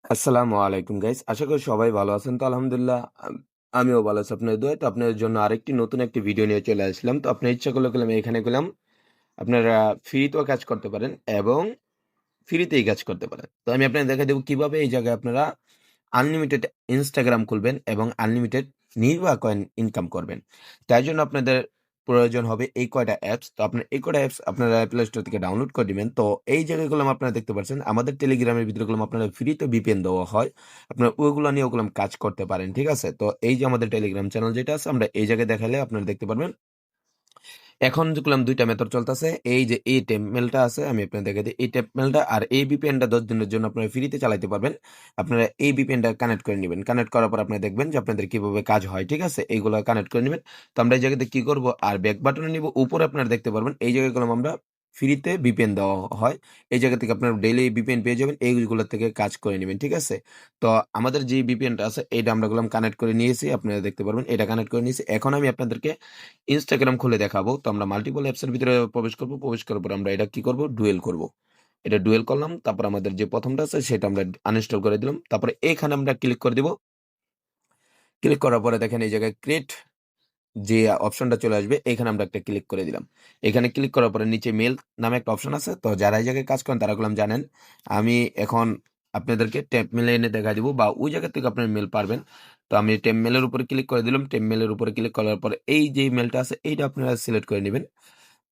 আসসালামু আলাইকুম গাইস। আশা করি সবাই ভালো আছেন। তো আলহামদুলিল্লাহ আমিও ভালো আছি আপনাদের দোয়ায়। তো আপনাদের জন্য আরেকটি নতুন একটি ভিডিও নিয়ে চলে আসলাম। তো আপনার ইচ্ছা করলে এখানে গেলাম। আপনারা ফ্রিতেও কাজ করতে পারেন এবং ফ্রিতেই কাজ করতে পারেন। তো আমি আপনাদের দেখাই দেব কিভাবে এই জায়গায় আপনারা আনলিমিটেড Instagram খুলবেন এবং আনলিমিটেড নির্বাহ কয়েন ইনকাম করবেন। তাই জন্য আপনাদের প্রয়োজন হবে এই কয়টা অ্যাপস। তো আপনার এই কয়টা অ্যাপস আপনারা প্লে স্টোর থেকে ডাউনলোড করে দিবেন। তো এই জায়গাগুলো আপনারা দেখতে পাচ্ছেন আমাদের টেলিগ্রামের ভিতরে আপনারা ফ্রিতে VPN দেওয়া হয়। আপনারা ওগুলো নিয়ে কাজ করতে পারেন। ঠিক আছে? তো এই যে আমাদের টেলিগ্রাম চ্যানেল যেটা আছে আমরা এই জায়গায় দেখাইলে আপনারা দেখতে পারবেন। এখন দেখলাম ২ টা মেথড চলতেছে। এই যে এই টেপ মেইলটা আছে আমি আপনাদের দেখাই দেই। এই টেপ মেইলটা আর এই VPN-টা ১০ দিনের জন্য আপনারা ফ্রিতে চালাইতে পারবেন। আপনারা এই VPN-টা কানেক্ট করে নিবেন। কানেক্ট করার পর আপনারা দেখবেন যে আপনাদের কিভাবে কাজ হয়। ঠিক আছে? এইগুলা কানেক্ট করে নিবেন। তো আমরা এই জায়গাতে কি করব আর ব্যাক বাটনে নিব। উপরে আপনারা দেখতে পারবেন এই জায়গায় আমরা ফ্রিতে VPN দেওয়া হয়। এই জায়গা থেকে আপনারা ডেইলি VPN পেয়ে যাবেন। এইগুলা থেকে কাজ করে নিবেন। ঠিক আছে? তো আমাদের যে VPN-টা আছে এইটা আমরা কানেক্ট করে নিয়েছি। আপনারা দেখতে পারবেন এটা কানেক্ট করে নিয়েছি। এখন আমি আপনাদেরকে Instagram খুলে দেখাবো। তো আমরা মাল্টিপল অ্যাপস এর ভিতরে প্রবেশ করব। প্রবেশ করার পর আমরা এটা কি করব? ডুয়েল করব। এটা ডুয়েল করলাম। তারপর আমাদের যে ১ম টা আছে সেটা আমরা আনইনস্টল করে দিলাম। তারপরে এখানে আমরা ক্লিক করে দিব। ক্লিক করার পরে দেখেন এই জায়গায় ক্রিয়েট যে অপশনটা চলে আসবে এখানে আমরা একটা ক্লিক করে দিলাম। এখানে ক্লিক করার পরে নিচে মেইল নামে একটা অপশন আছে। তো যারা এই জায়গায় কাজ করেন তারা জানেন। আমি এখন আপনাদেরকে টেম্প মেইলে এনে দেখাই দিব বা ওই জায়গা থেকে আপনার মেইল পারবেন। তো আমি টেম্প মেইলের উপরে ক্লিক করে দিলাম। টেম্প মেইলের উপরে ক্লিক করার পরে এই যে মেইলটা আছে এইটা আপনারা সিলেক্ট করে নিবেন।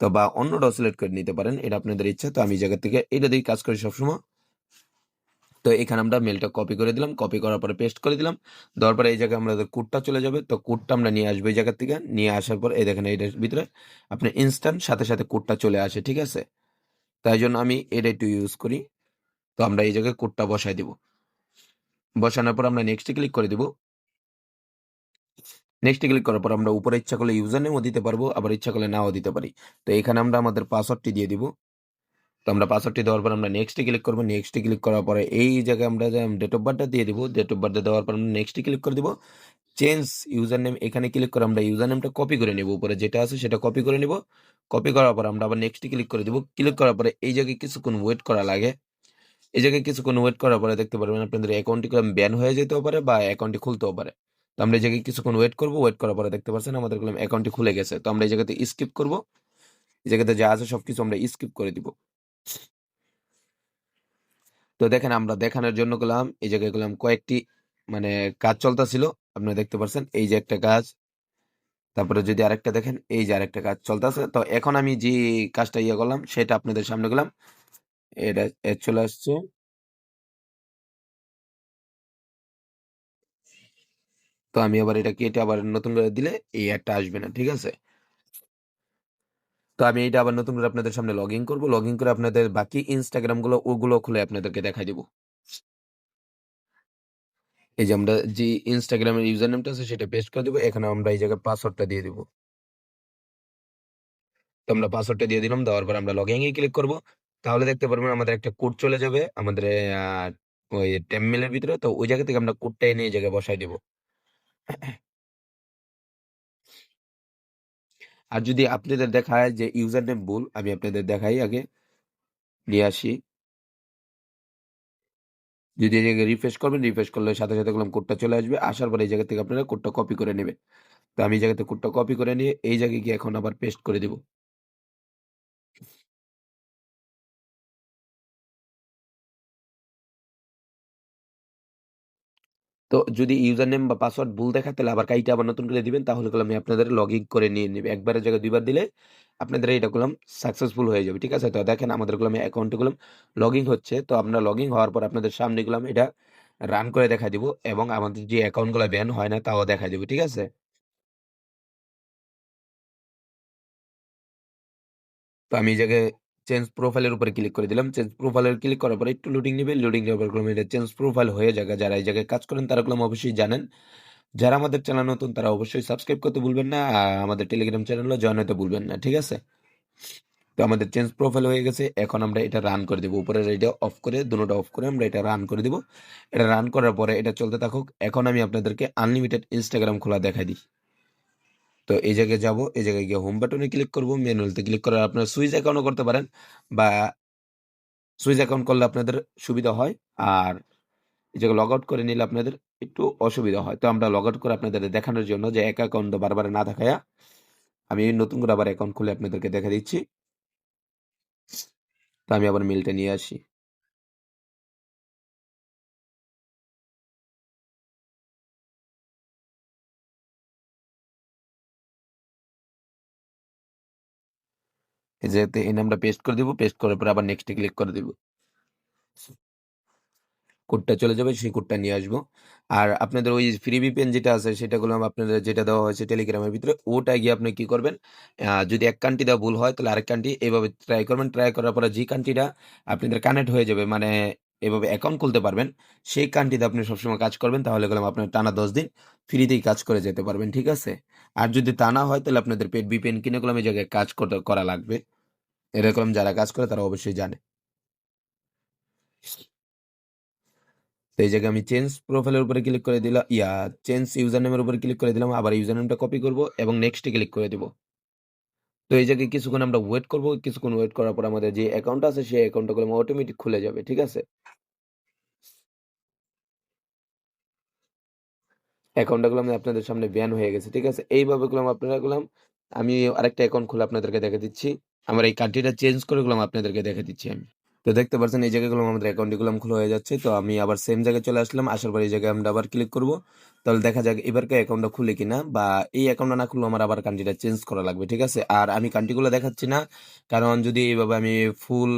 তো বা অন্যটাও সিলেক্ট করে নিতে পারেন। এটা আপনাদের ইচ্ছা। তো আমি এই জায়গা থেকে এটা দিয়েই কাজ করি সবসময়। তো এখানে আমরা মেইলটা কপি করে দিলাম। কপি করার পরে পেস্ট করে দিলাম। দেওয়ার পরে এই জায়গায় আমাদের কোডটা চলে যাবে। তো কোডটা আমরা নিয়ে আসবো এই জায়গা থেকে। নিয়ে আসার পর এই দেখেন এটার ভিতরে আপনার ইনস্ট্যান্ট সাথে কোডটা চলে আসে। ঠিক আছে? তাই জন্য আমি এটা একটু ইউজ করি। তো আমরা এই জায়গায় কোডটা বসায় দিব। বসানোর পর আমরা নেক্সট এ ক্লিক করে দিব। নেক্সট এ ক্লিক করার পর আমরা উপরে ইচ্ছা করলে ইউজার নেমও দিতে পারবো, আবার ইচ্ছা করলে নাও দিতে পারি। তো এখানে আমরা আমাদের পাসওয়ার্ডটি দিয়ে দিব। তো আমরা পাসওয়ার্ডটি দেওয়ার পর আমরা নেক্সট এ ক্লিক করব। নেক্সট এ ক্লিক করার পরে এই জায়গায় আমরা যে ডেট অফ বার্থটা দিয়ে দিব। ডেট অফ বার্থ দেওয়ার পর আমরা নেক্সট এ ক্লিক করে দিব। চেঞ্জ ইউজার নেম এখানে ক্লিক করে আমরা ইউজার নেমটা কপি করে নেব। উপরে যেটা আছে সেটা কপি করে নিব। কপি করার পর আমরা আবার নেক্সট এ ক্লিক করে দিব। ক্লিক করার পরে এই জায়গায় কিছুক্ষণ ওয়েট করা লাগে। এই জায়গায় কিছুক্ষণ ওয়েট করার পরে দেখতে পারবেন আপনাদের অ্যাকাউন্টটি ব্যান হয়ে যেতেও পারে বা অ্যাকাউন্টটি খুলতেও পারে। তো আমরা এই জায়গায় কিছুক্ষণ ওয়েট করব। ওয়েট করার পরে দেখতে পাচ্ছেন আমাদের অ্যাকাউন্টটি খুলে গেছে। তো আমরা এই জায়গাতে স্কিপ করব। এই জায়গাতে যা আছে সবকিছু আমরা স্কিপ করে দিব। তো দেখেন আমরা দেখানোর জন্য এই জায়গায় কয়েকটি মানে কাজ চলতেছিল। আপনারা দেখতে পাচ্ছেন এই যে একটা কাজ। তারপরে যদি আরেকটা দেখেন এই যে আরেকটা কাজ চলতেছে। তো এখন আমি যে কাজটা করলাম সেটা আপনাদের সামনে এটা চলে আসছে। তো আমি আবার এটা কেটে আবার নতুন করে দিলে এই একটা আসবে না। ঠিক আছে? তো আমি এটা আবার নতুন করে আপনাদের সামনে লগ ইন করবো। লগ ইন করে আপনাদের বাকি ইনস্টাগ্রাম ওগুলো খুলে আপনাদেরকে দেখাই দিব। এই যে আমরা যে ইনস্টাগ্রামের ইউজার নেমটা আছে সেটা পেস্ট করে দিব। এখানে আমরা এই জায়গায় পাসওয়ার্ডটা দিয়ে দিব। তো আমরা পাসওয়ার্ডটা দিয়ে দিলাম। দেওয়ার পর আমরা লগইন এ ক্লিক করব। তাহলে দেখতে পারবেন আমাদের একটা কোড চলে যাবে আমাদের ওই টেমমেলের ভিতরে। তো ওই জায়গা থেকে আমরা কোডটা এনে এই জায়গায় বসায় দিব। আর যদি আপনাদের দেখায় যে ইউজার নেম ভুল, আমি আপনাদের দেখাই আগে নিয়ে আসি। যদি এই জায়গায় রিফ্রেশ করবেন, রিফ্রেশ করলে সাথে কোডটা চলে আসবে। আসার পরে এই জায়গা থেকে আপনারা কোডটা কপি করে নেবেন। তো আমি এই জায়গাতে কোডটা কপি করে নিয়ে এই জায়গায় গিয়ে এখন আবার পেস্ট করে দিব। তো যদি ইউজার নেম বা পাসওয়ার্ড ভুল দেখায় তাহলে আবার কাইটা আবার নতুন করে দিবেন। তাহলে আমি আপনাদের লগ ইন করে নিয়ে নিবে। একবারের জায়গায় ২ বার দিলে আপনাদের এটা সাকসেসফুল হয়ে যাবে। ঠিক আছে? তো দেখেন আমাদের অ্যাকাউন্টে লগ ইন হচ্ছে। তো আমরা লগ ইন হওয়ার পর আপনাদের সামনে এটা রান করে দেখাই দিব এবং আমাদের যে অ্যাকাউন্ট ব্যান হয় না তাও দেখাই দিব। ঠিক আছে? তো আমি এই জায়গায় চেঞ্জ প্রোফাইলের উপরে ক্লিক করে দিলাম। চেঞ্জ প্রোফাইলে ক্লিক করার পরে একটু লোডিং নিবে। লোডিং নেওয়ার পর এটা চেঞ্জ প্রোফাইল হয়ে যাবে। যারা এই জায়গায় কাজ করেন তারা অবশ্যই জানেন। যারা আমাদের চ্যানেল নতুন তারা অবশ্যই সাবস্ক্রাইব করতে ভুলবেন না। আর আমাদের টেলিগ্রাম চ্যানেলও জয়েন হতে ভুলবেন না। ঠিক আছে? তো আমাদের চেঞ্জ প্রোফাইল হয়ে গেছে। এখন আমরা এটা রান করে দিব। উপরের এটা অফ করে দুটোটা অফ করে আমরা এটা রান করে দিব। এটা রান করার পরে এটা চলতে থাকুক। এখন আমি আপনাদেরকে আনলিমিটেড Instagram খোলা দেখাই দিই। তো এই জায়গায় যাব। এই জায়গায় গিয়ে হোম বাটনে ক্লিক করব। ম্যানুয়ালতে ক্লিক করে আপনারা সুইচ অ্যাকাউন্টও করতে পারেন বা সুইচ অ্যাকাউন্ট করলে আপনাদের সুবিধা হয়। আর এই জায়গায় লগ আউট করে নিলে আপনাদের একটু অসুবিধা হয়। তো আমরা লগ আউট করে আপনাদের দেখানোর জন্য যে এক অ্যাকাউন্ট বারবার না দেখায়া আমি নতুন করে আবার অ্যাকাউন্ট খুলে আপনাদেরকে দেখা দিচ্ছি। তো আমি আবার মেইলটা নিয়ে আসি। এই যে এই নামটা পেস্ট করে দিব। পেস্ট করার পর আবার নেক্সট এ ক্লিক করে দিব। কোডটা চলে যাবে, সেই কোডটা নিয়ে আসবো। আর আপনাদের ওই ফ্রি ভিপিএন যেটা আছে সেটা করলাম আপনাদের যেটা দেওয়া হয়েছে টেলিগ্রামের ভিতরে, ওটা গিয়ে আপনি কি করবেন, যদি এক কান্ট্রি দেওয়া ভুল হয় তাহলে আরেক কান্ট্রি এভাবে ট্রাই করবেন। ট্রাই করার পরে যে কান্ট্রিটা আপনাদের কানেক্ট হয়ে যাবে, মানে এভাবে অ্যাকাউন্ট খুলতে পারবেন, সেই কান্ট্রিতে আপনি সবসময় কাজ করবেন। তাহলে গেলাম আপনার টানা 10 দিন ফ্রিতেই কাজ করে যেতে পারবেন, ঠিক আছে? আর যদি তা না হয় তাহলে আপনাদের পেড ভিপিএন কিনে গেলাম এই জায়গায় কাজ করা লাগবে। এরকম যারা কাজ করে তারা অবশ্যই জানে। তো এই জায়গায় আমি চেঞ্জ প্রোফাইলের উপরে ক্লিক করে দিলাম, চেঞ্জ ইউজার নেমের উপরে ক্লিক করে দিলাম। আবার ইউজার নেমটা কপি করব এবং নেক্সটে ক্লিক করে দিব। তো এই জায়গায় কিছুক্ষণ আমরা ওয়েট করব। কিছুক্ষণ ওয়েট করার পর আমাদের যে অ্যাকাউন্ট আছে সেই অ্যাকাউন্টটা গুলো অটোমেটিক খুলে যাবে, ঠিক আছে? অ্যাকাউন্টটা গুলো আপনাদের সামনে ব্যান হয়ে গেছে, ঠিক আছে? এইভাবে গুলাম আপনারা গুলাম আমি আরেকটা অ্যাকাউন্ট খুলে আপনাদেরকে দেখে দিচ্ছি। আমার এই কান্ট্রিটা চেঞ্জ করে গুলাম আপনাদেরকে দেখে দিচ্ছি আমি। তো দেখতে পাচ্ছেন এই জায়গাগুলো আমাদের অ্যাকাউন্ট গুলো খোলা হয়ে যাচ্ছে। তো আমি আবার সেম জায়গায় চলে আসলাম। আসার পর এই জায়গায় আমরা আবার ক্লিক করব। তাহলে দেখা যাক এবারকার অ্যাকাউন্টটা খুলে কিনা, বা এই অ্যাকাউন্টটা না খুললেও আমার আবার কান্ট্রিটা চেঞ্জ করা লাগবে, ঠিক আছে? আর আমি কান্ট্রিগুলো দেখাচ্ছি না, কারণ যদি এইভাবে আমি ফুল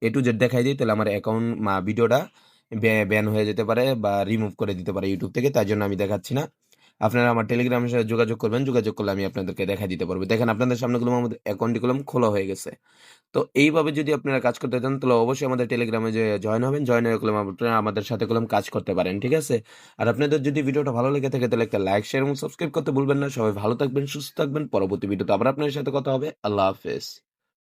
এ টু জেড দেখাই দিই তাহলে আমার অ্যাকাউন্ট ভিডিওটা ব্যান হয়ে যেতে পারে বা রিমুভ করে দিতে পারে ইউটিউব থেকে। তাই জন্য আমি দেখাচ্ছি না। আপনারা আমার টেলিগ্রামের সাথে যোগাযোগ করবেন। যোগাযোগ করলে আমি আপনাদেরকে দেখাই দিতে পারবো। দেখেন আপনাদের সামনেগুলো আমাদের অ্যাকাউন্টগুলো খোলা হয়ে গেছে। তো এইভাবে যদি আপনারা কাজ করতে চান তাহলে অবশ্যই আমাদের টেলিগ্রামে যে জয়েন হবেন। জয়েন হয়ে কলম আপনারা আমাদের সাথে কলম কাজ করতে পারেন, ঠিক আছে? আর আপনাদের যদি ভিডিওটা ভালো লেগে থাকে তাহলে একটা লাইক, শেয়ার এবং সাবস্ক্রাইব করতে ভুলবেন না। সবাই ভালো থাকবেন, সুস্থ থাকবেন। পরবর্তী ভিডিওতে আবার আপনার সাথে কথা হবে। আল্লাহ হাফেজ।